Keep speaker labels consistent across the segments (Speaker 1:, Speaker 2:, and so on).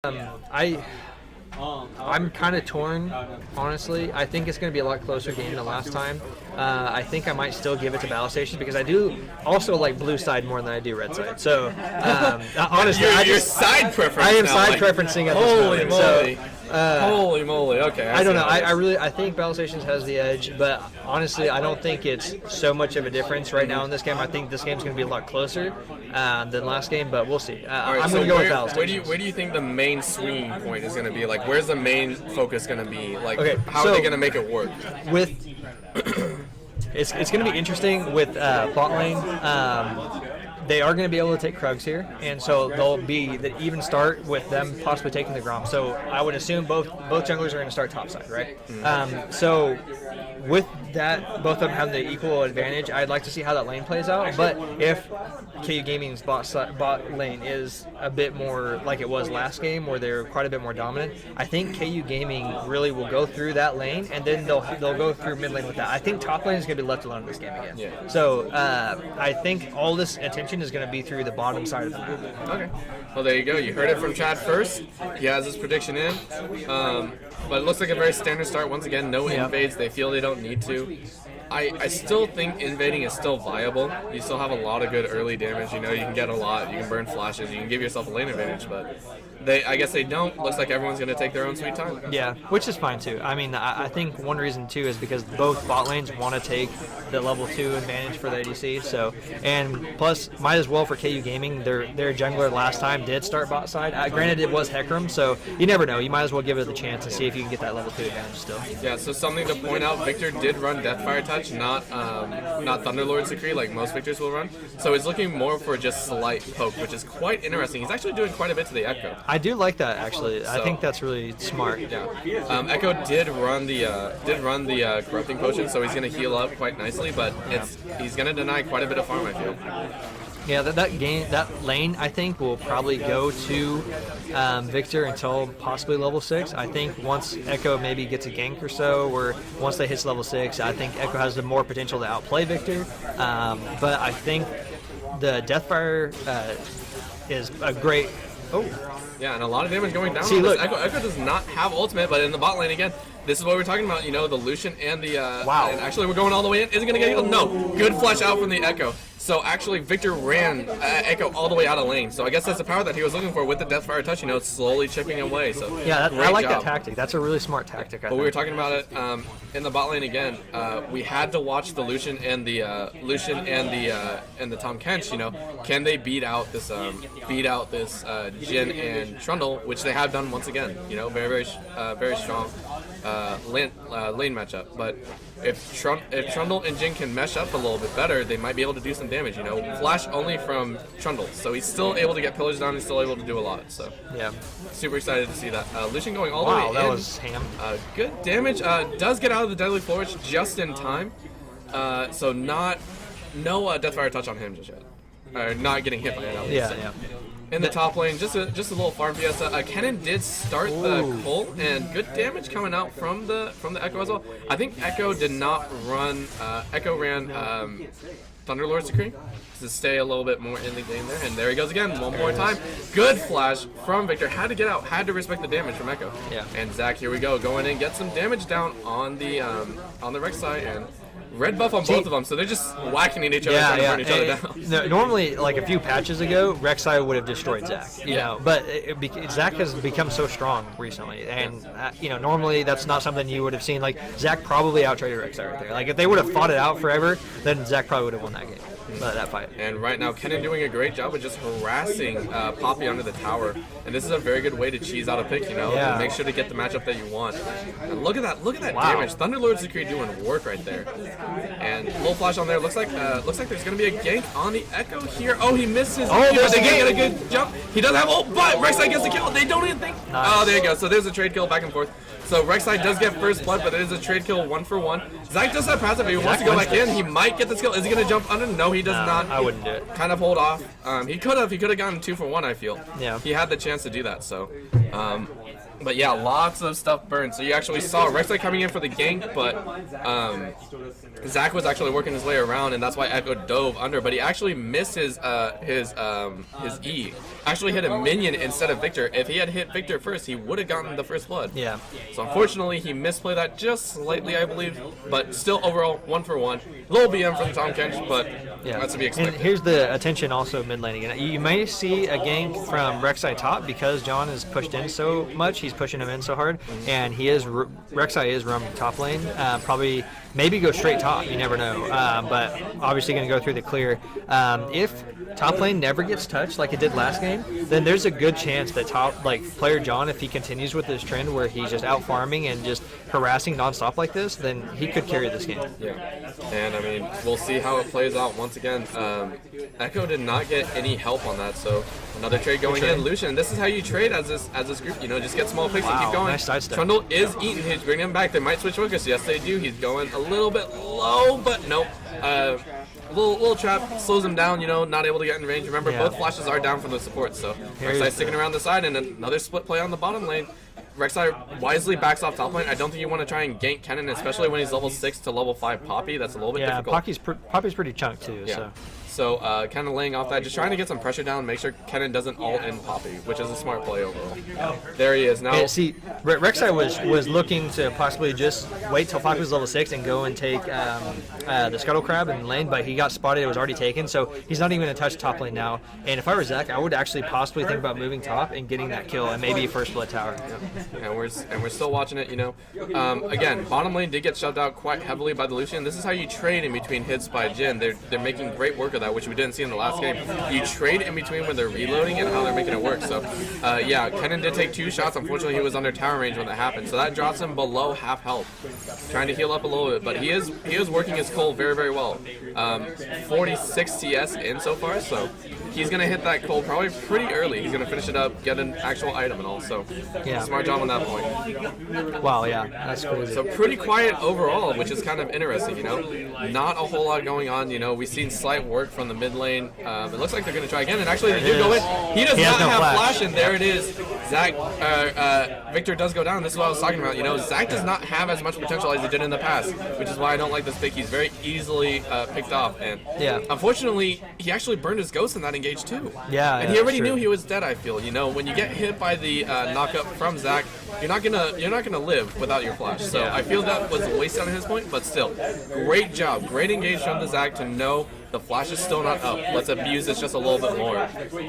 Speaker 1: I'm kind of torn, honestly. I think it's going to be a lot closer game than last time. I think I might still give it to Battle Stations because I do also like blue side more than I do red side. So honestly,
Speaker 2: your side preference.
Speaker 1: I am
Speaker 2: now,
Speaker 1: side preferencing at this moment.
Speaker 2: Moly.
Speaker 1: So,
Speaker 2: holy moly! Okay.
Speaker 1: I don't know. I think Battle Stations has the edge, but honestly, I don't think it's so much of a difference right now in this game. I think this game's going to be a lot closer than last game, but we'll see. I'm going to go with Battle Stations.
Speaker 2: Where do you think the main swinging point is going to be? Like, where's the main focus going to be? Like,
Speaker 1: okay,
Speaker 2: how are they going to make it work?
Speaker 1: With it's going to be interesting with bot lane. They are going to be able to take Krugs here, and so they'll be the even start with them possibly taking the Grom. So I would assume both junglers are going to start topside, right? So with that, both of them have the equal advantage. I'd like to see how that lane plays out, but if KU Gaming's bot lane is a bit more like it was last game, where they're quite a bit more dominant, I think KU Gaming really will go through that lane, and then they'll go through mid lane with that. I think top lane is going to be left alone in this game again.
Speaker 2: Yeah.
Speaker 1: So I think all this attention is going to be through the bottom side of the map.
Speaker 2: Okay. Well, there you go. You heard it from Chad first. He has his prediction in. But it looks like a very standard start. Once again, no invades. They feel they don't need to. I still think invading is still viable. You still have a lot of good early damage. You know, you can get a lot. You can burn flashes. You can give yourself a lane advantage. But I guess they don't. Looks like everyone's going to take their own sweet time.
Speaker 1: Yeah, which is fine too. I mean, I think one reason too is because both bot lanes want to take the level 2 advantage for the ADC. So, and plus, might as well for KU Gaming. Their jungler last time did start bot side. Granted, it was Hecarim, so you never know. You might as well give it the chance and see if you can get that level 2 advantage still.
Speaker 2: Yeah. So something to point out: Victor did run Deathfire Touch, not Thunderlord's Decree like most Victors will run. So he's looking more for just slight poke, which is quite interesting. He's actually doing quite a bit to the Echo.
Speaker 1: I do like that actually. I think that's really smart.
Speaker 2: Yeah. Echo did run the corrupting potion, so he's gonna heal up quite nicely, but he's gonna deny quite a bit of farm, I feel.
Speaker 1: Yeah, that lane I think will probably go to Victor until possibly level 6. I think once Echo maybe gets a gank or so, or once they hit level 6, I think Echo has the more potential to outplay Victor. But I think the Deathfire is a great. Oh.
Speaker 2: Yeah, and a lot of damage going down.
Speaker 1: See, look.
Speaker 2: Echo does not have ultimate, but in the bot lane again, this is what we're talking about. You know, the Lucian and the
Speaker 1: wow.
Speaker 2: And actually, we're going all the way in. Is it gonna get healed? No. Good flash out from the Echo. So actually, Victor ran Echo all the way out of lane. So I guess that's the power that he was looking for with the Deathfire Touch. You know, slowly chipping away. So
Speaker 1: yeah, I like that tactic. That's a really smart tactic.
Speaker 2: But we were talking about it in the bot lane again. We had to watch the Lucian and the Tom Kench. You know, can they beat out this Jhin and Trundle, which they have done once again. You know, very strong lane matchup. But if Trundle and Jhin can mesh up a little bit better, they might be able to do some damage. You know, flash only from Trundle, so he's still able to get pillars down. He's still able to do a lot. So yeah, super excited to see that. Lucian going all the way in.
Speaker 1: Wow, that was ham.
Speaker 2: Good damage. Does get out of the Deadly Flourish just in time. So no Deathfire Touch on him just yet. Not getting hit by it.
Speaker 1: Yeah.
Speaker 2: In the top lane, just a little farm fiesta. Kennen did start the Colt, and good damage coming out from the Echo as well. I think Echo did not run. Echo ran Thunderlord's Decree to stay a little bit more in the game there, and there he goes again, one more time. Good flash from Victor. Had to get out. Had to respect the damage from Echo.
Speaker 1: Yeah.
Speaker 2: And Zach, here we go, going in, get some damage down on the Rex side and. Red buff on both of them, so they're just whacking at each other, trying to burn each other down.
Speaker 1: Normally, like a few patches ago, Rek'Sai would have destroyed Zach, you know, but Zach has become so strong recently, and normally that's not something you would have seen. Like Zach probably out-traded Rek'Sai right there. Like if they would have fought it out forever, then Zach probably would have won that game. That fight.
Speaker 2: And right now, Kennen doing a great job of just harassing Poppy under the tower, and this is a very good way to cheese out a pick, and make sure to get the matchup that you want. And look at that damage. Thunderlord's Decree doing work right there. And little flash on there. Looks like there's gonna be a gank on the Echo here. Oh, he misses.
Speaker 1: Oh,
Speaker 2: but they get a good jump. He doesn't have ult, but Rek'Sai gets the kill. They don't even think. Nice. Oh, there you go. So there's a trade kill back and forth. So Rek'Sai does get first blood, but it is a trade kill 1-for-1. Zach does have passive, but he wants to go back in. He might get the skill. Is he gonna jump under? No, he he does not.
Speaker 1: I wouldn't do it.
Speaker 2: Kind of hold off. He could have gotten 2 for 1. I feel.
Speaker 1: Yeah.
Speaker 2: He had the chance to do that. So. But yeah, lots of stuff burned. So you actually saw Rek'Sai coming in for the gank, but Zach was actually working his way around, and that's why Echo dove under. But he actually missed his E. Actually hit a minion instead of Victor. If he had hit Victor first, he would have gotten the first blood.
Speaker 1: Yeah.
Speaker 2: So unfortunately, he misplayed that just slightly, I believe. But still, overall, 1 for 1. Little BM from Tom Kench, but that's to be expected.
Speaker 1: And here's the attention also mid laning. And you may see a gank from Rek'Sai top because John is pushed in so much. He's pushing him in so hard, and Rek'Sai is roaming top lane. Probably maybe go straight top. You never know. But obviously going to go through the clear. If top lane never gets touched like it did last game, then there's a good chance that player John, if he continues with this trend where he's just out farming and just harassing nonstop like this, then he could carry this game.
Speaker 2: Yeah, and I mean, we'll see how it plays out once again. Echo did not get any help on that, so another trade going in. Lucian, this is how you trade as this group. You know, just get small picks and keep going.
Speaker 1: Nice sidestep.
Speaker 2: Trundle is eating. He's bringing him back. They might switch focus. Yes, they do. He's going a little bit low, but nope. Little trap slows him down, you know, not able to get in range. Remember, both flashes are down from the support, so Rek'Sai sticking around the side, and another split play on the bottom lane. Rek'Sai wisely backs off top lane. I don't think you want to try and gank Kennen, especially when he's level 6 to level 5 Poppy. That's a little bit difficult.
Speaker 1: Poppy's pretty chunked too.
Speaker 2: Yeah. So kind of laying off that, just trying to get some pressure down, make sure Kennen doesn't ult in Poppy, which is a smart play overall. There he is now.
Speaker 1: Yeah, see, Rek'Sai was looking to possibly just wait till Poppy was level 6 and go and take the Scuttle Crab in lane, but he got spotted. It was already taken, so he's not even going to touch top lane now. And if I were Zach, I would actually possibly think about moving top and getting that kill and maybe first blood tower.
Speaker 2: Yeah. And we're still watching it, you know. Again, bottom lane did get shoved out quite heavily by the Lucian. This is how you trade in between hits by Jhin. They're making great work of that, which we didn't see in the last game. You trade in between when they're reloading and how they're making it work. So, yeah, Kennen did take 2 shots. Unfortunately, he was under tower range when that happened. So that drops him below half health. Trying to heal up a little bit, but he is working his Cole very, very well. 46 CS in so far, so he's going to hit that Cole probably pretty early. He's going to finish it up, get an actual item and all. So, smart job on that point.
Speaker 1: Wow, yeah, that's crazy.
Speaker 2: So pretty quiet overall, which is kind of interesting, you know. Not a whole lot going on, you know. We've seen slight work from the mid lane. It looks like they're going to try again, and actually they do go in. He does not have flash, and there it is. Victor does go down. This is what I was talking about. You know, Zach does not have as much potential as he did in the past, which is why I don't like this pick. He's very easily picked off, and unfortunately, he actually burned his ghost in that engage too. And he already knew he was dead. I feel, you know, when you get hit by the knockup from Zach, you're not gonna live without your flash. So I feel that was wasted on his point, but still, great job, great engage from the Zach to know the flash is still not up. Let's abuse this just a little bit more.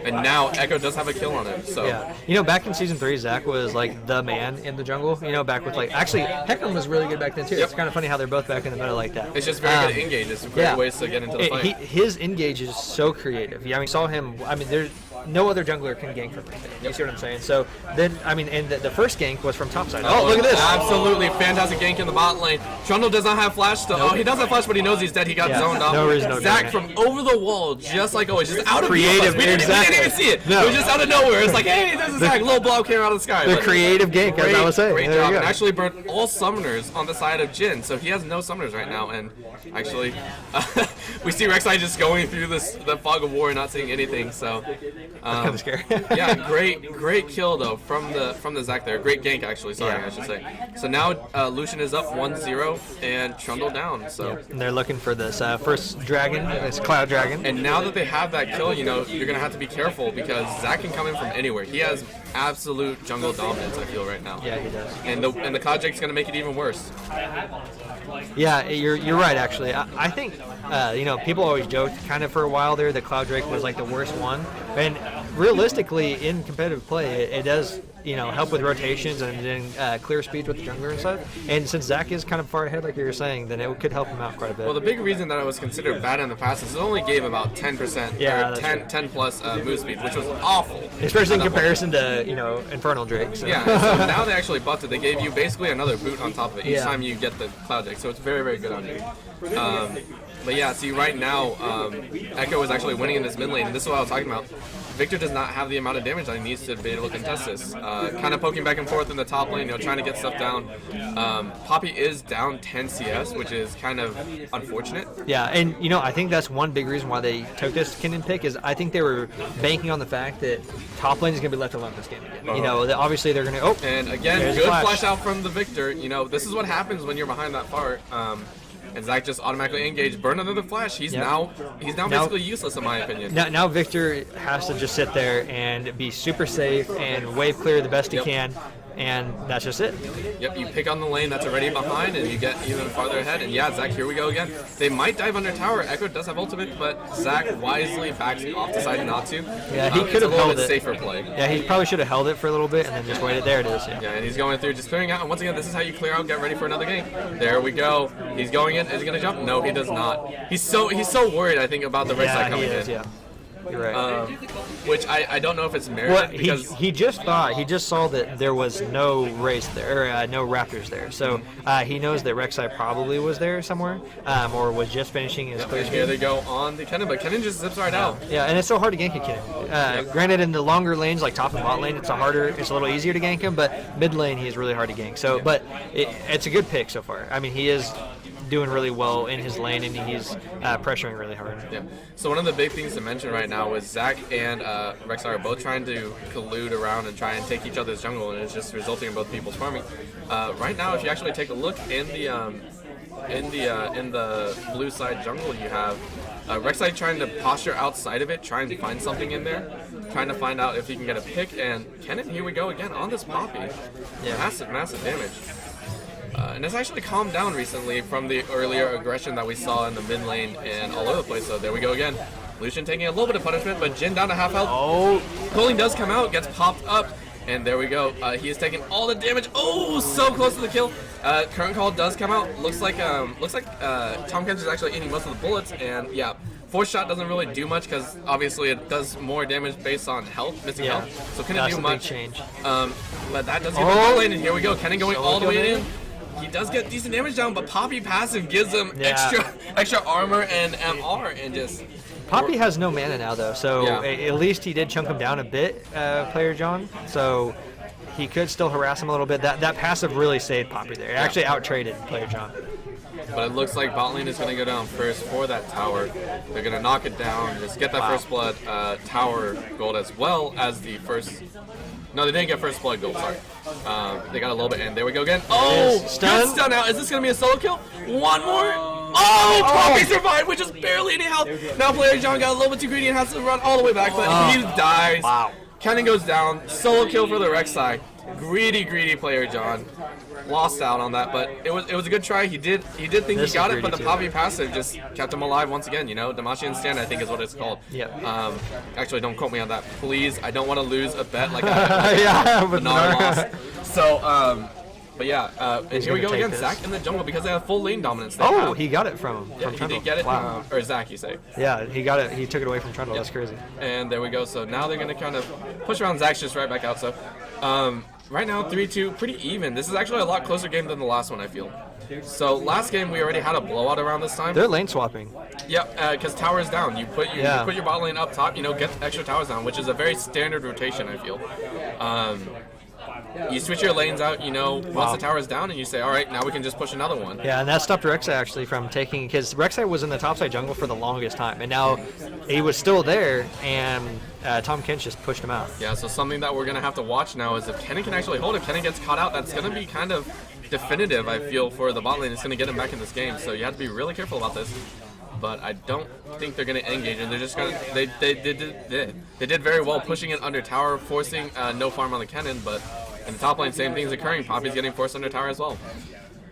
Speaker 2: And now Echo does have a kill on him. So
Speaker 1: you know, back in season 3, Zach was like the man in the jungle. You know, back with actually Hecarim was really good back then too. It's kind of funny how they're both back in the middle like that.
Speaker 2: It's just very good engage. It's great ways to get into the fight.
Speaker 1: His engage is so creative. Yeah, I mean, saw him. I mean, there's no other jungler can gank from him. You see what I'm saying? So then, I mean, and the first gank was from topside. Oh, look at this!
Speaker 2: Absolutely fantastic gank in the bot lane. Trundle does not have flash still. Oh, he does have flash, but he knows he's dead. He got zoned off.
Speaker 1: No reason,
Speaker 2: Zach from over the wall, just like always, just out of
Speaker 1: creative.
Speaker 2: We didn't even see it.
Speaker 1: No.
Speaker 2: It was just out of nowhere. It's like, hey, there's a Zach, little blob came out of the sky.
Speaker 1: The creative gank, as I was saying.
Speaker 2: Great job. And actually burned all summoners on the side of Jhin, so he has no summoners right now. And actually, we see Rek'Sai just going through the fog of war and not seeing anything. So,
Speaker 1: kind of scary.
Speaker 2: Yeah, great kill though from the Zach there. Great gank actually. Sorry, I should say. So now Lucian is up 1-0 and Trundle down. So
Speaker 1: and they're looking for this first dragon, this cloud dragon.
Speaker 2: And now that they have that kill, you know, you're gonna have to be careful because Zach can come in from anywhere. He has absolute jungle dominance. I feel right now.
Speaker 1: Yeah, he does.
Speaker 2: And the cloud drake's gonna make it even worse.
Speaker 1: Yeah, you're right. Actually, I think you know, people always joked kind of for a while there that Cloud Drake was like the worst one, and realistically, in competitive play, it does, you know, help with rotations and then clear speeds with the jungler and stuff. And since Zach is kind of far ahead, like you were saying, then it could help him out quite a bit.
Speaker 2: Well, the big reason that it was considered bad in the past is it only gave about 10%, 10 plus move speed, which was awful.
Speaker 1: Especially in comparison to, you know, Infernal Drake. So.
Speaker 2: Yeah, so now they actually buffed it. They gave you basically another boot on top of it each time you get the Cloud Drake, so it's very, very good on you. But yeah, see, right now, Echo is actually winning in this mid lane, and this is what I was talking about. Victor does not have the amount of damage that he needs to be able to contest this. Kind of poking back and forth in the top lane, trying to get stuff down. Poppy is down 10 CS, which is kind of unfortunate.
Speaker 1: Yeah, and I think that's one big reason why they took this Kennen pick is I think they were banking on the fact that top lane is going to be left alone this game again. That obviously they're going to. Oh,
Speaker 2: and again, good flash out from the Victor. This is what happens when you're behind that far. And Zach just automatically engaged, burn another flash. He's now basically useless in my opinion.
Speaker 1: Now Victor has to just sit there and be super safe and wave clear the best he can, and that's just it.
Speaker 2: Yep, you pick on the lane that's already behind, and you get even farther ahead. And yeah, Zach, here we go again. They might dive under tower. Echo does have ultimate, but Zach wisely backs off, decided not to.
Speaker 1: Yeah, he could have held it.
Speaker 2: Safer play.
Speaker 1: Yeah, he probably should have held it for a little bit and then just waited. There it is.
Speaker 2: Yeah, and he's going through, just clearing out. And once again, this is how you clear out. Get ready for another game. There we go. He's going in. Is he gonna jump? No, he does not. He's so worried, I think, about the red side coming in.
Speaker 1: Yeah. You're right.
Speaker 2: Which I don't know if it's merited because
Speaker 1: he just saw that there was no race there, or no Raptors there. So he knows that Rek'Sai probably was there somewhere, or was just finishing his clear.
Speaker 2: Here they go on the Kennen, but Kennen just zips right out.
Speaker 1: Yeah, and it's so hard to gank a Kennen. Granted, in the longer lanes like top and bot lane, it's a little easier to gank him, but mid lane he is really hard to gank. So, but it's a good pick so far. I mean, he is doing really well in his lane, and he's pressuring really hard.
Speaker 2: Yeah. So one of the big things to mention right now is Zach and Rek'Sai are both trying to collude around and try and take each other's jungle, and it's just resulting in both people's farming. Right now, if you actually take a look in the blue side jungle, you have Rek'Sai trying to posture outside of it, trying to find something in there, trying to find out if he can get a pick. And Kennen, here we go again on this Poppy. Yeah. Massive damage. And it's actually calmed down recently from the earlier aggression that we saw in the mid lane and all over the place. So there we go again. Lucian taking a little bit of punishment, but Jin down to half health. Oh, Cooling does come out, gets popped up, and there we go. He is taking all the damage. Oh, so close to the kill. Current call does come out. Looks like Tom Kench is actually eating most of the bullets, and yeah. Force shot doesn't really do much because obviously it does more damage based on missing health. So couldn't do much.
Speaker 1: Change.
Speaker 2: But that does give him the lane, and here we go. Kennen going all the way in. He does get decent damage down, but Poppy passive gives him extra armor and MR, and just.
Speaker 1: Poppy has no mana now though, so at least he did chunk him down a bit, Player John. So he could still harass him a little bit. That passive really saved Poppy there. It actually out-traded Player John.
Speaker 2: But it looks like bot lane is going to go down first for that tower. They're going to knock it down, just get that first blood tower gold as well as the first. No, they didn't get first blood gold, sorry. They got a little bit, and there we go again. Oh, good stun out. Is this going to be a solo kill? One more. Oh, Poppy survived with just barely any health. Now Player John got a little bit too greedy and has to run all the way back, but he dies.
Speaker 1: Wow.
Speaker 2: Kennen goes down. Solo kill for the Rek'Sai. Greedy Player John. Lost out on that, but it was a good try. He did think he got it, but the Poppy passive just kept him alive once again. Damacian stand, I think is what it's called.
Speaker 1: Yeah.
Speaker 2: Actually, don't quote me on that, please. I don't want to lose a bet like I but lost. So, but yeah, and here we go again. Zach in the jungle because they have full lane dominance.
Speaker 1: He got it from
Speaker 2: he did get it.
Speaker 1: Wow.
Speaker 2: Or Zach, you say?
Speaker 1: Yeah, he got it. He took it away from Trundle. That's crazy.
Speaker 2: And there we go. So now they're gonna kind of push around. Zach's just right back out. So. Right now, 3-2, pretty even. This is actually a lot closer game than the last one, I feel. So last game, we already had a blowout around this time.
Speaker 1: They're lane swapping.
Speaker 2: Yep, because towers down. You put your bot lane up top, get extra towers down, which is a very standard rotation, I feel. You switch your lanes out, once the tower is down, and you say, all right, now we can just push another one.
Speaker 1: Yeah, and that stopped Rek'Sai actually from taking, because Rek'Sai was in the topside jungle for the longest time, and now he was still there, and Tom Kench just pushed him out.
Speaker 2: Yeah, so something that we're going to have to watch now is if Kennen can actually hold. If Kennen gets caught out, that's going to be kind of definitive, I feel, for the bot lane. It's going to get him back in this game, so you have to be really careful about this. But I don't think they're going to engage, and they're just going to. They did very well pushing it under tower, forcing no farm on the Kennen, but in the top lane, same thing's occurring. Poppy's getting forced under tower as well.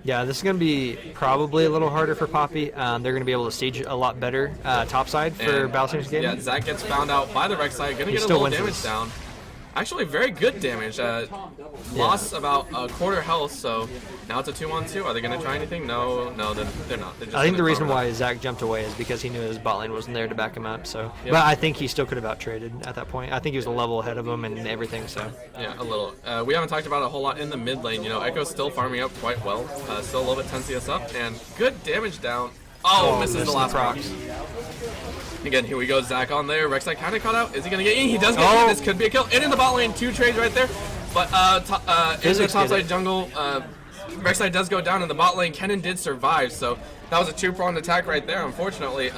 Speaker 1: Yeah, this is going to be probably a little harder for Poppy. They're going to be able to siege a lot better topside for Battlestar's game.
Speaker 2: Yeah, Zach gets found out by the Rek'Sai, going to get a little damage down. Actually, very good damage. Lost about a quarter health, so now it's a 2-on-2. Are they going to try anything? No, they're not.
Speaker 1: I think the reason why Zach jumped away is because he knew his bot lane wasn't there to back him up. So, But I think he still could have out-traded at that point. I think he was a level ahead of him and everything. So
Speaker 2: yeah, a little. We haven't talked about it a whole lot in the mid lane. Echo's still farming up quite well. Still a little bit 10 CS up, and good damage down. Oh, misses the last proc. Again, here we go, Zach on there. Rek'Sai kind of caught out. Is he going to get in? He does get in. This could be a kill. And in the bot lane, 2 trades right there. But in the top side jungle, Rek'Sai does go down in the bot lane. Kennen did survive, so that was a 2-pronged attack right there, unfortunately.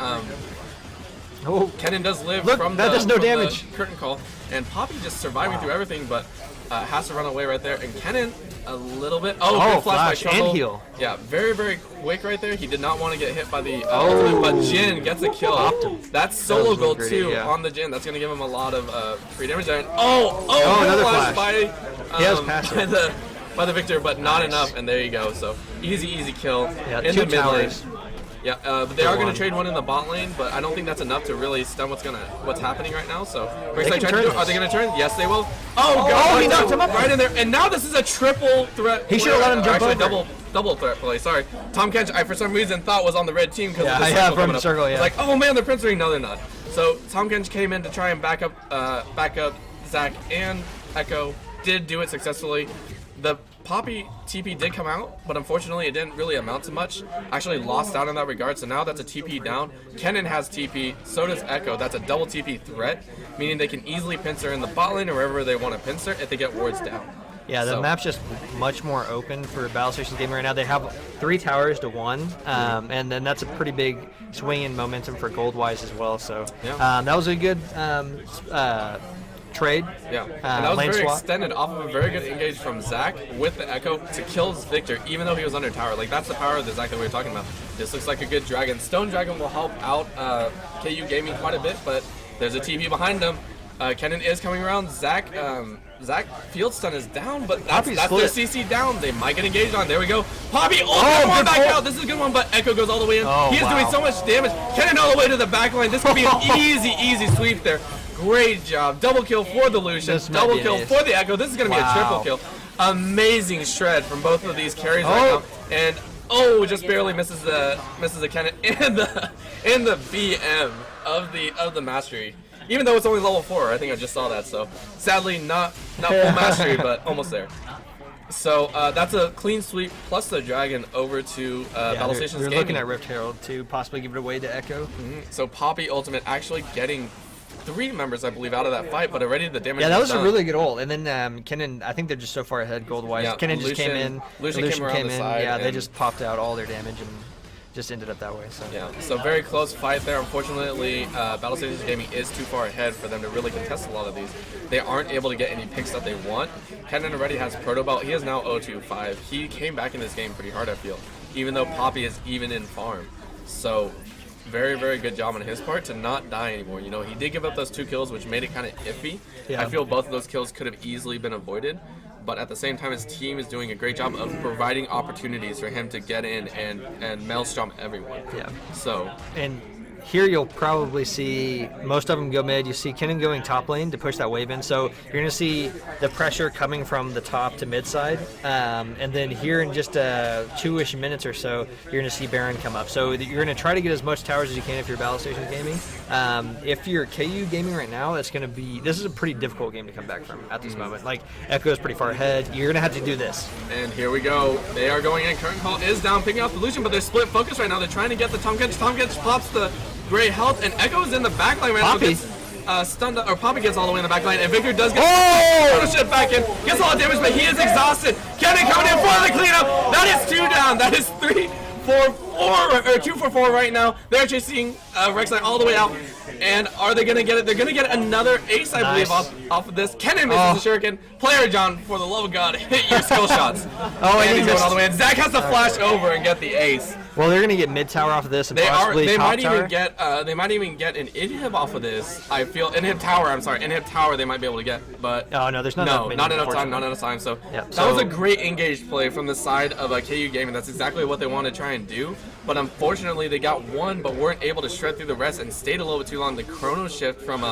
Speaker 2: Kennen does live from the curtain call. And Poppy just surviving through everything, but has to run away right there. And Kennen, a little bit. Good flash by Trundle.
Speaker 1: And heal.
Speaker 2: Yeah, very, very quick right there. He did not want to get hit by the ultimate, but Jin gets a kill. That's solo gold too on the Jin. That's going to give him a lot of free damage there. And
Speaker 1: another flash
Speaker 2: by the Victor, but not enough. And there you go. So easy kill in the mid lane. Yeah, but they are going to trade one in the bot lane, but I don't think that's enough to really stun what's happening right now. So are they going to turn? Yes, they will. God!
Speaker 1: He knocked him up
Speaker 2: right in there, and now this is a triple threat.
Speaker 1: He should have let him jump over.
Speaker 2: Double threat play. Sorry, Tom Kench. I for some reason thought was on the red team because of the circle.
Speaker 1: Yeah.
Speaker 2: Like, oh man, they're pincering. No, they're not. So Tom Kench came in to try and back up Zach and Echo. Did do it successfully. The Poppy TP did come out, but unfortunately it didn't really amount to much. Actually lost out in that regard, so now that's a TP down. Kennen has TP, so does Echo. That's a double TP threat, meaning they can easily pincer in the bot lane or wherever they want to pincer if they get wards down.
Speaker 1: Yeah, the map's just much more open for Battle Stations Gaming right now. They have 3 towers to 1, and then that's a pretty big swing in momentum for gold-wise as well. So that was a good trade.
Speaker 2: Yeah, and that was very extended off of a very good engage from Zach with the Echo to kill Victor, even though he was under tower. Like, that's the power of the Zach that we were talking about. This looks like a good dragon. Stone Dragon will help out KU Gaming quite a bit, but there's a TP behind them. Kennen is coming around. Zach field stun is down, but that's their CC down. They might get engaged on. There we go. Poppy, one back out. This is a good one, but Echo goes all the way in. He is doing so much damage. Kennen all the way to the back line. This could be an easy sweep there. Great job. Double kill for the Lucian. Double kill for the Echo. This is going to be a triple kill. Amazing shred from both of these carries right now. And just barely misses the Kennen in the BM of the mastery. Even though it's only level 4, I think I just saw that. So sadly, not full mastery, but almost there. So that's a clean sweep plus the dragon over to Battle Stations Gaming.
Speaker 1: We're looking at Rift Herald to possibly give it away to Echo.
Speaker 2: So Poppy Ultimate actually getting 3 members, I believe, out of that fight, but already the damage.
Speaker 1: Yeah, that was a really good ult. And then Kennen, I think they're just so far ahead gold-wise. Yeah, Kennen just came in.
Speaker 2: Lucian came in.
Speaker 1: Yeah, they just popped out all their damage and just ended up that way. So
Speaker 2: yeah, so very close fight there. Unfortunately, Battle Stations Gaming is too far ahead for them to really contest a lot of these. They aren't able to get any picks that they want. Kennen already has Proto Belt. He is now 0-2-5. He came back in this game pretty hard, I feel, even though Poppy is even in farm. So very good job on his part to not die anymore. You know, he did give up those 2 kills, which made it kind of iffy. Yeah. I feel both of those kills could have easily been avoided, but at the same time, his team is doing a great job of providing opportunities for him to get in and maelstrom everyone.
Speaker 1: Yeah.
Speaker 2: So.
Speaker 1: And here you'll probably see most of them go mid. You see Kennen going top lane to push that wave in. So you're going to see the pressure coming from the top to mid side. And then here in just 2-ish minutes or so, you're going to see Baron come up. So you're going to try to get as much towers as you can if you're Battle Stations Gaming. If you're KU Gaming right now, this is a pretty difficult game to come back from at this moment. Like, Echo is pretty far ahead. You're going to have to do this.
Speaker 2: And here we go. They are going in. Curtain Call is down, picking off the Lucian, but they're split focus right now. They're trying to get the Tom Kench. Tom Kench pops the great health, and Echo's in the backline right
Speaker 1: Poppy.
Speaker 2: now. Stunned, or Poppy gets all the way in the backline, and Victor does get shit back in. Gets a lot of damage, but he is exhausted. Kennen coming in for the cleanup. That is 2 down. That is 3, 4, 4, or 2 for 4 right now. They're chasing Rek'Sai all the way out. And are they going to get it? They're going to get another ace, I believe, off of this. Kennen misses the shuriken. Player John, for the love of God, hit your skill shots. And he's going all the way in. Zach has to flash over and get the ace.
Speaker 1: Well, they're going to get mid tower off of this, and
Speaker 2: they might
Speaker 1: tower.
Speaker 2: even get an inhib off of this. I feel inhib tower. They might be able to get, but
Speaker 1: not enough
Speaker 2: time. So that was a great engaged play from the side of KU Gaming. That's exactly what they wanted to try and do. But unfortunately, they got one, but weren't able to shred through the rest and stayed a little bit too long. The chrono shift from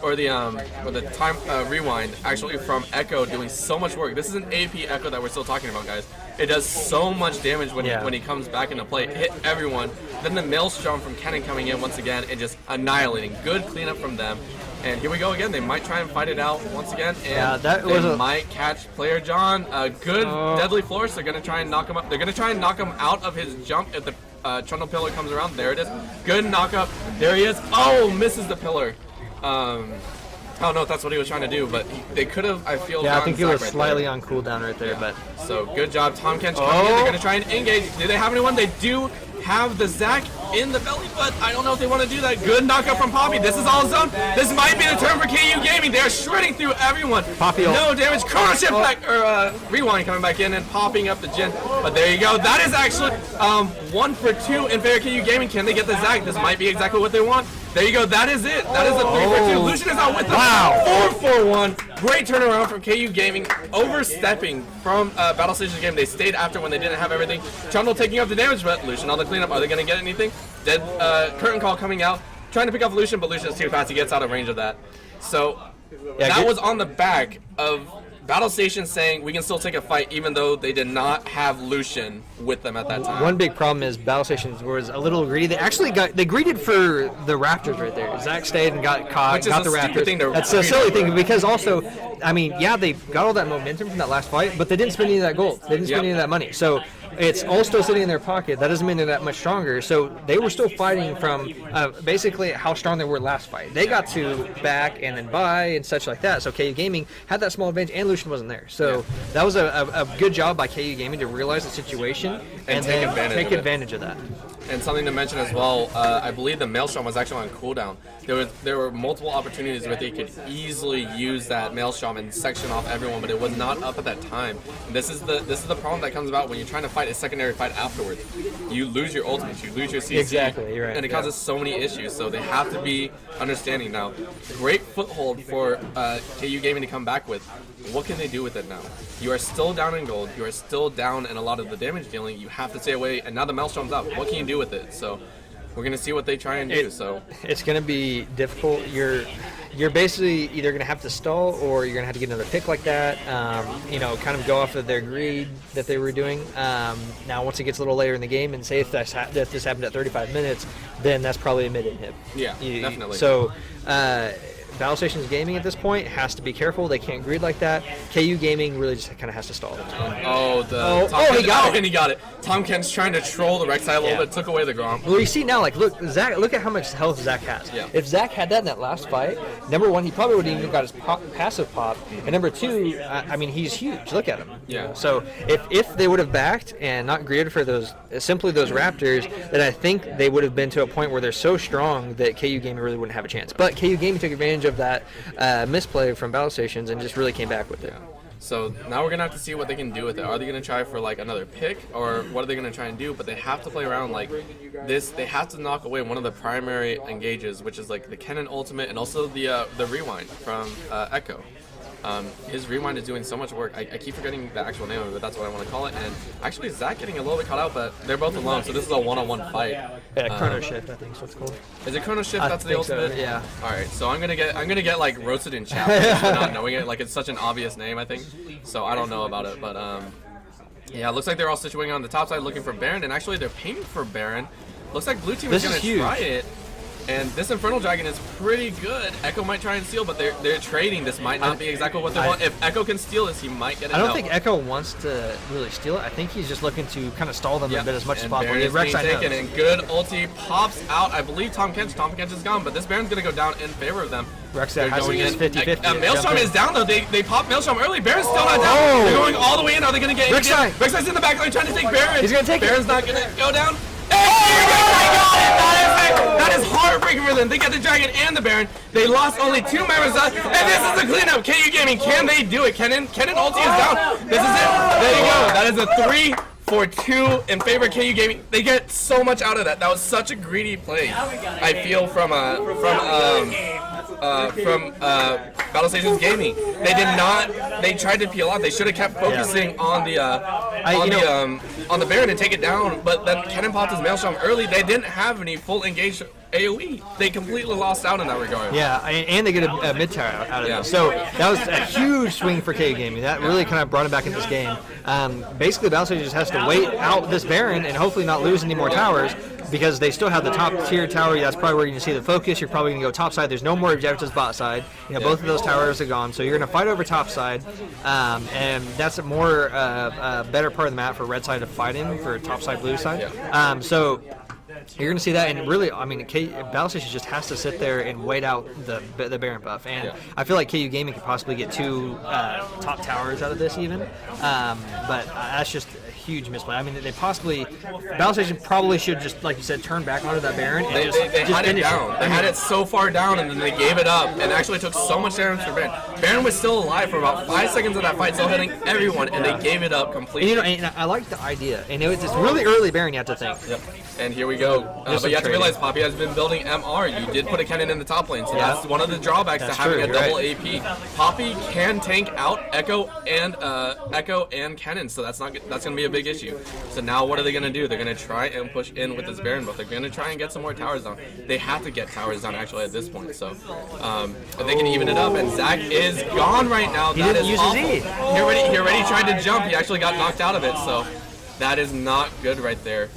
Speaker 2: or the time rewind actually from Echo doing so much work. This is an AP Echo that we're still talking about, guys. It does so much damage when he comes back into play. Hit everyone. Then the maelstrom from Kennen coming in once again and just annihilating. Good cleanup from them. And here we go again. They might try and fight it out once again, and they might catch Player John. A good deadly flourish. They're gonna try and knock him up. They're gonna try and knock him out of his jump. If the Trundle pillar comes around. There it is. Good knockup. There he is. Oh, misses the pillar. I don't know if that's what he was trying to do, but they could have, I feel,
Speaker 1: Yeah, I think he was
Speaker 2: right
Speaker 1: slightly
Speaker 2: there.
Speaker 1: on cooldown right there, but...
Speaker 2: So, good job. Tom Kench coming in. They're going to try and engage. Do they have anyone? They do have the Zac in the belly, but I don't know if they want to do that. Good knockup from Poppy. This is all zone. This might be the turn for KU Gaming. They're shredding through everyone.
Speaker 1: Poppy
Speaker 2: no damage. Chrono Shift back, or Rewind coming back in and popping up the Jin. But there you go. That is actually 1 for 2 in favor of KU Gaming. Can they get the Zac? This might be exactly what they want. There you go. That is it. That is a 3 for 2. Lucian is out with them.
Speaker 1: Wow.
Speaker 2: 4 for 1. Great turnaround from KU Gaming, overstepping from Battle Station's game. They stayed after when they didn't have everything. Trundle taking up the damage, but Lucian on the cleanup. Are they going to get anything? Dead curtain call coming out, trying to pick off Lucian, but Lucian's too fast. He gets out of range of that. So that was on the back of Battle Station saying we can still take a fight, even though they did not have Lucian with them at that time.
Speaker 1: One big problem is Battle Stations was a little greedy. They actually they greeted for the Raptors right there. Zac stayed and got caught,
Speaker 2: Which is
Speaker 1: got
Speaker 2: a
Speaker 1: the
Speaker 2: stupid
Speaker 1: Raptors.
Speaker 2: thing to
Speaker 1: That's a silly thing because also, I mean, yeah, they got all that momentum from that last fight, but they didn't spend any of that gold. They didn't spend any of that money. So it's all still sitting in their pocket. That doesn't mean they're that much stronger. So they were still fighting from basically how strong they were last fight. They got to back and then buy and such like that. So KU Gaming had that small advantage, and Lucian wasn't there. So that was a good job by KU Gaming to realize the situation and
Speaker 2: take
Speaker 1: then take advantage of that.
Speaker 2: And something to mention as well, I believe the Maelstrom was actually on cooldown. There were multiple opportunities where they could easily use that Maelstrom and section off everyone, but it was not up at that time. And this is the problem that comes about when you're trying to fight a secondary fight afterwards. You lose your ultimate, you lose your CC,
Speaker 1: exactly, you're right.
Speaker 2: And it causes so many issues. So they have to be understanding now. Great foothold for KU Gaming to come back with. What can they do with it now? You are still down in gold. You are still down in a lot of the damage dealing. You have to stay away, and now the Maelstrom's up. What can you do with it? So we're gonna see what they try and do. So
Speaker 1: it's gonna be difficult. You're basically either gonna have to stall or you're gonna have to get another pick like that. You know, kind of go off of their greed that they were doing. Now, once it gets a little later in the game, and say if this happened at 35 minutes, then that's probably a mid-in hit.
Speaker 2: Yeah, definitely.
Speaker 1: So. Battle Stations Gaming at this point has to be careful. They can't greed like that. KU Gaming really just kind of has to stall.
Speaker 2: He got it. And he got it. Tom Kent's trying to troll the Rek'Sai a little bit, took away the Grom.
Speaker 1: Well, you see now, like, look at how much health Zac has.
Speaker 2: Yeah.
Speaker 1: If Zac had that in that last fight, number one, he probably would have even got his passive pop. And number two, I mean, he's huge. Look at him.
Speaker 2: Yeah.
Speaker 1: So if they would have backed and not greeted for those Raptors, then I think they would have been to a point where they're so strong that KU Gaming really wouldn't have a chance. But KU Gaming took advantage of that misplay from Battle Stations and just really came back with it.
Speaker 2: So now we're gonna have to see what they can do with it. Are they gonna try for like another pick, or what are they gonna try and do? But they have to play around like this. They have to knock away one of the primary engages, which is like the Kennen ultimate and also the rewind from Echo. His rewind is doing so much work. I keep forgetting the actual name of it, but that's what I want to call it. And actually, Zac getting a little bit caught out, but they're both alone, so this is a one-on-one fight.
Speaker 1: Chrono Shift, I think is what it's called.
Speaker 2: Is it Chrono Shift? That's the ultimate.
Speaker 1: So, yeah.
Speaker 2: All right, so I'm gonna get like roasted in chat for not knowing it. Like it's such an obvious name, I think. So I don't know about it, but yeah, it looks like they're all situating on the top side, looking for Baron, and actually they're paying for Baron. Looks like blue team is gonna try it. And this Infernal Dragon is pretty good. Echo might try and steal, but they're trading. This might not be exactly what they want. If Echo can steal this, he might get it.
Speaker 1: I don't think Echo wants to really steal it. I think he's just looking to kind of stall them a bit as much as possible.
Speaker 2: Baron is being taken, and good ulti pops out. I believe Tom Kench is gone, but this Baron's going to go down in favor of them.
Speaker 1: Rek'Sai has to use 50-50.
Speaker 2: Maelstrom is down, though. They popped Maelstrom early. Baron's still not down. They're going all the way in. Are they going to get
Speaker 1: Rek'Sai.
Speaker 2: Rek'Sai's in the back line trying to take Baron.
Speaker 1: He's going to take
Speaker 2: Baron's not going to go down. That is heartbreaking for them. They got the Dragon and the Baron. They lost only 2 members left, and this is the cleanup. KU Gaming, can they do it? Kennen ulti is down. This is it. There you go. That is a 3 for 2 in favor of KU Gaming. They get so much out of that. That was such a greedy play. I feel from Battle Stations Gaming. They did not. They tried to peel off. They should have kept focusing on the Baron and take it down. But then Kennen popped his Maelstrom early. They didn't have any full engage AoE. They completely lost out in that regard.
Speaker 1: Yeah, and they get a mid tower out of
Speaker 2: Yeah.
Speaker 1: it. So that was a huge swing for KU Gaming. That really kind of brought him back in this game. Basically, Battlestation just has to wait out this Baron and hopefully not lose any more towers, because they still have the top tier tower. That's probably where you're going to see the focus. You're probably going to go top side. There's no more objectives bot side. Both of those towers are gone. So you're going to fight over top side, and that's a more better part of the map for red side to fight in, for top side, blue side. So you're going to see that, and really, I mean, Battlestation just has to sit there and wait out the Baron buff. And I feel like KU Gaming could possibly get 2 top towers out of this even, but that's just a huge misplay. I mean, Battlestation probably should just, like you said, turn back onto that Baron and
Speaker 2: They
Speaker 1: just
Speaker 2: had it
Speaker 1: finish
Speaker 2: down. They had it so far down, and then they gave it up, and actually took so much damage for Baron. Baron was still alive for about 5 seconds of that fight, still hitting everyone, and they gave it up completely.
Speaker 1: And I like the idea, and it was this really early Baron, you have to think.
Speaker 2: Yep. And here we go. But you have to realize Poppy has been building MR. You did put a cannon in the top lane, so that's one of the drawbacks to having a double AP. Poppy can tank out Echo and cannon, so that's going to be a big issue. So now what are they going to do? They're going to try and push in with this Baron buff. They're going to try and get some more towers down. They have to get towers down actually at this point. So if they can even it up, and Zach is gone right now.
Speaker 1: He didn't use his E.
Speaker 2: He already tried to jump. He actually got knocked out of it. So that is not good right there.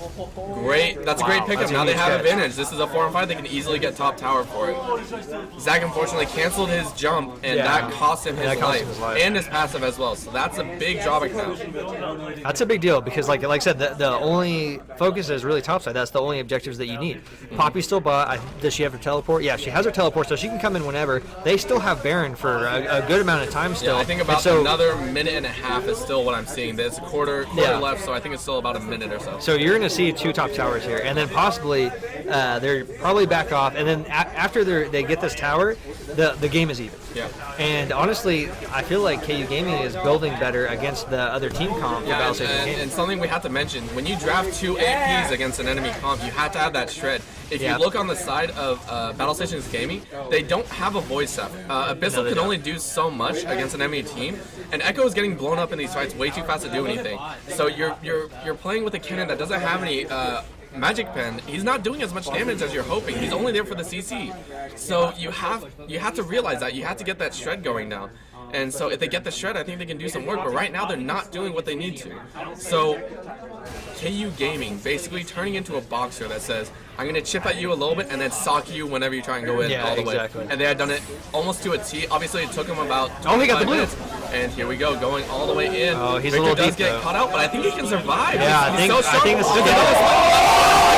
Speaker 2: Great. That's a great pickup. Now they have advantage. This is a 4-on-5. They can easily get top tower for it. Zach unfortunately canceled his jump, and that cost him his life and his passive as well. So that's a big drawback now.
Speaker 1: That's a big deal, because like I said, the only focus is really top side. That's the only objectives that you need. Poppy still bought. Does she have her teleport? Yeah, she has her teleport, so she can come in whenever. They still have Baron for a good amount of time still.
Speaker 2: Yeah, I think about another minute and a half is still what I'm seeing. There's a quarter left, so I think it's still about a minute or so.
Speaker 1: So you're going to see 2 top towers here, and then possibly they're probably back off, and then after they get this tower, the game is even.
Speaker 2: Yeah.
Speaker 1: And honestly, I feel like KU Gaming is building better against the other team comp.
Speaker 2: And something we have to mention, when you draft 2 APs against an enemy comp, you have to have that shred. If you look on the side of Battlestation's Gaming, they don't have a void staff. Abyssal can only do so much against an enemy team, and Echo is getting blown up in these fights way too fast to do anything. So you're playing with a cannon that doesn't have any magic pen. He's not doing as much damage as you're hoping. He's only there for the CC. So you have to realize that you have to get that shred going now. And so if they get the shred, I think they can do some work. But right now they're not doing what they need to. So KU Gaming basically turning into a boxer that says, I'm going to chip at you a little bit and then sock you whenever you try and go in all the way. And they had done it almost to a T. Obviously, it took him about 25
Speaker 1: he got the blue.
Speaker 2: minutes. And here we go, going all the way in.
Speaker 1: Oh, he's
Speaker 2: Victor
Speaker 1: a little
Speaker 2: does
Speaker 1: deep,
Speaker 2: get
Speaker 1: though.
Speaker 2: caught out, but I think he can survive.
Speaker 1: Yeah,
Speaker 2: he's so strong.
Speaker 1: I think this is
Speaker 2: Look
Speaker 1: good.
Speaker 2: at this.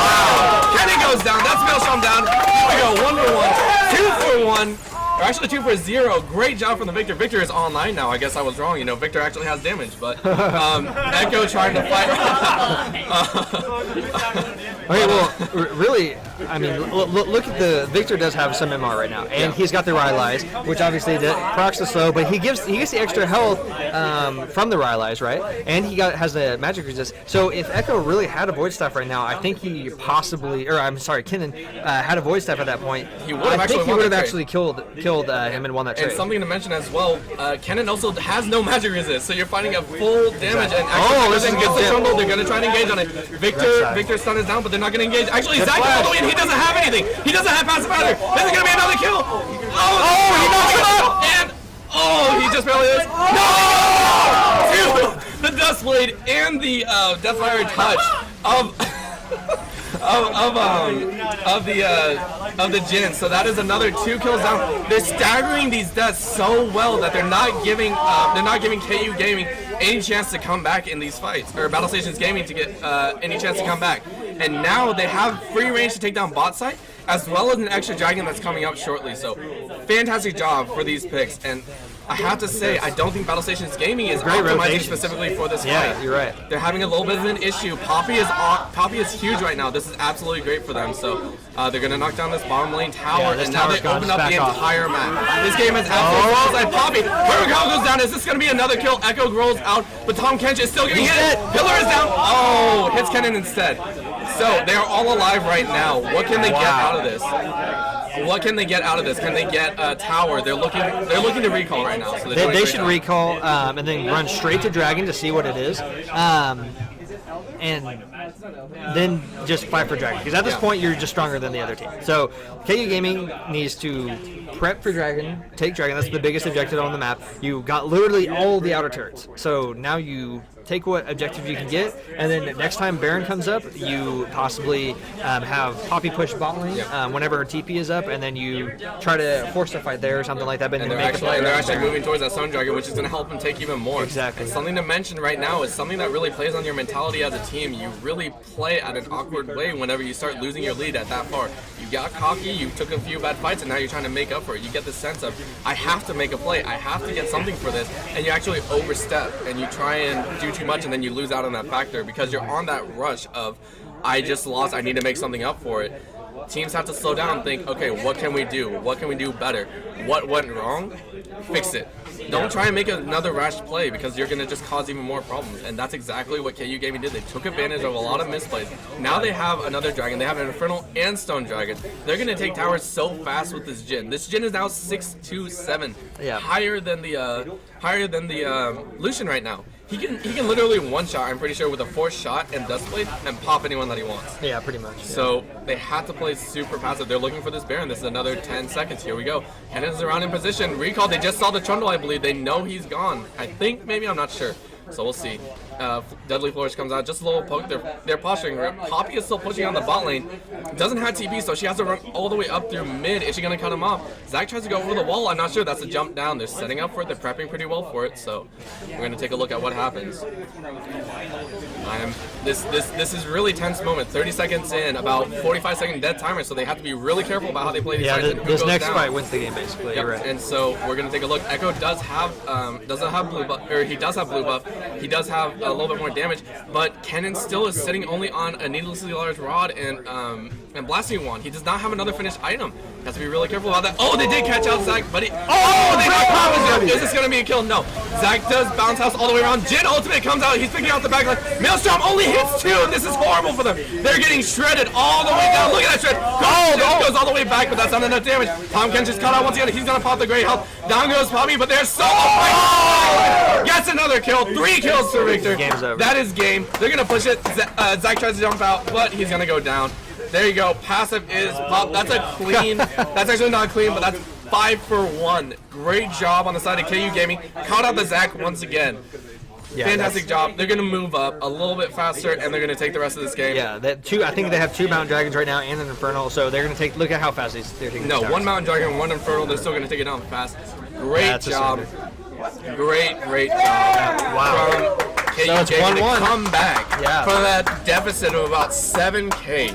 Speaker 2: Wow. Kenny goes down. That's Maelstrom down. Here we go, 1 for 1, 2 for 1. Or actually 2 for 0. Great job from the Victor. Victor is online now. I guess I was wrong. You know, Victor actually has damage, but Echo trying to fight.
Speaker 1: Okay, well, really, I mean, look at Victor does have some MR right now, and he's got the Rylai's, which obviously procs the slow, but he gets the extra health from the Rylai's, right? And has the magic resist. So if Echo really had a void staff right now, I think he possibly, or I'm sorry, Kennen had a void staff at that point.
Speaker 2: He would have
Speaker 1: actually killed him and won that trade.
Speaker 2: And something to mention as well, Kennen also has no magic resist, so you're fighting a full damage. And actually,
Speaker 1: this is
Speaker 2: gets the
Speaker 1: good.
Speaker 2: trundle. They're gonna try and engage on it. Victor's stun is down, but they're not gonna engage. Actually, Zach is all the way in. He doesn't have anything. He doesn't have passive either. This is gonna be another kill. He knocks him out. And he just barely is. No! Dude, the Dust Blade and the Deathfire touch of the Jin. So that is another 2 kills down. They're staggering these deaths so well that they're not giving KU Gaming any chance to come back in these fights, or Battlestations Gaming to get any chance to come back. And now they have free range to take down bot side, as well as an extra dragon that's coming up shortly. So fantastic job for these picks. And I have to say, I don't think Battlestations Gaming is optimizing specifically for this fight.
Speaker 1: Yeah, you're right.
Speaker 2: They're having a little bit of an issue. Poppy is huge right now. This is absolutely great for them. So they're going to knock down this bottom lane tower, and now they open up the entire map. This game is absolutely outside Poppy. Hurricane goes down. Is this going to be another kill? Echo rolls out, but Tom Kench is still getting hit. Pillar is down. Oh, hits Kennen instead. So they are all alive right now. What can they get out of this? What can they get out of this? Can they get a tower? They're looking to recall right now. So
Speaker 1: they should recall and then run straight to Dragon to see what it is. and then just fight for Dragon. Because at this point, you're just stronger than the other team. So KU Gaming needs to prep for Dragon, take Dragon. That's the biggest objective on the map. You got literally all the outer turrets. So now you take what objective you can get, and then next time Baron comes up, you possibly have Poppy push bot lane whenever her TP is up, and then you try to force a fight there or something like that. But
Speaker 2: And
Speaker 1: then
Speaker 2: they're actually moving towards that Sun Dragon, which is going to help them take even more.
Speaker 1: Exactly.
Speaker 2: And something to mention right now is something that really plays on your mentality as a team. You really play at an awkward way whenever you start losing your lead at that far. You got cocky, you took a few bad fights, and now you're trying to make up for it. You get the sense of, I have to make a play, I have to get something for this, and you actually overstep, and you try and do too much, and then you lose out on that factor because you're on that rush of, I just lost, I need to make something up for it. Teams have to slow down and think, okay, what can we do? What can we do better? What went wrong? Fix it. Don't try and make another rash play because you're going to just cause even more problems. And that's exactly what KU Gaming did. They took advantage of a lot of misplays. Now they have another dragon. They have an Infernal and Stone Dragon. They're going to take towers so fast with this Jhin. This Jhin is now 627, higher than the Lucian right now. He can literally one-shot, I'm pretty sure, with a forced shot and Dustblade and pop anyone that he wants.
Speaker 1: Yeah, pretty much. Yeah.
Speaker 2: So they had to play super passive. They're looking for this Baron. This is another 10 seconds. Here we go. Cannon's around in position. Recall, they just saw the Trundle, I believe. They know he's gone. I think, maybe, I'm not sure. So we'll see. Deadly Flourish comes out, just a little poke. They're posturing. Poppy is still pushing on the bot lane. Doesn't have TP, so she has to run all the way up through mid. Is she going to cut him off? Zac tries to go over the wall. I'm not sure. That's a jump down. They're setting up for it. They're prepping pretty well for it. So we're going to take a look at what happens. This is really tense moment. 30 seconds in, about 45-second dead timer. So they have to be really careful about how they play these fights.
Speaker 1: Yeah, this next fight wins the game, basically. You're right.
Speaker 2: And so we're going to take a look. Echo does have doesn't have blue buff, or he does have blue buff. He does have a little bit more damage, but Kennen still is sitting only on a needlessly large rod and blasting wand. He does not have another finished item. Has to be really careful about that. Oh, they did catch out Zac, but they did pop him. Is this gonna be a kill? No. Zac does bounce house all the way around. Jhin ultimate comes out. He's picking out the back line. Maelstrom only hits 2. This is horrible for them. They're getting shredded all the way down. Look at that shred. Goes all the way back, but that's not enough damage. Tom Ken just caught out once again. He's gonna pop the great health. Down goes Poppy, but they're so gets another kill. 3 kills for Victor.
Speaker 1: Game's over.
Speaker 2: That is game. They're gonna push it. Zac tries to jump out, but he's gonna go down. There you go. Passive is pop. That's a clean. That's actually not clean, but that's 5 for 1. Great job on the side of KU Gaming. Caught out the Zac once again. Yeah, fantastic job. They're going to move up a little bit faster, and they're going to take the rest of this game.
Speaker 1: Yeah, I think they have 2 Mountain Dragons right now and an Infernal, so they're going to take. Look at how fast they're taking.
Speaker 2: No, 1 Mountain Dragon, 1 Infernal. They're still going to take it down fast. Great job. Great job.
Speaker 1: Wow.
Speaker 2: From KU Gaming to come back from that deficit of about 7K.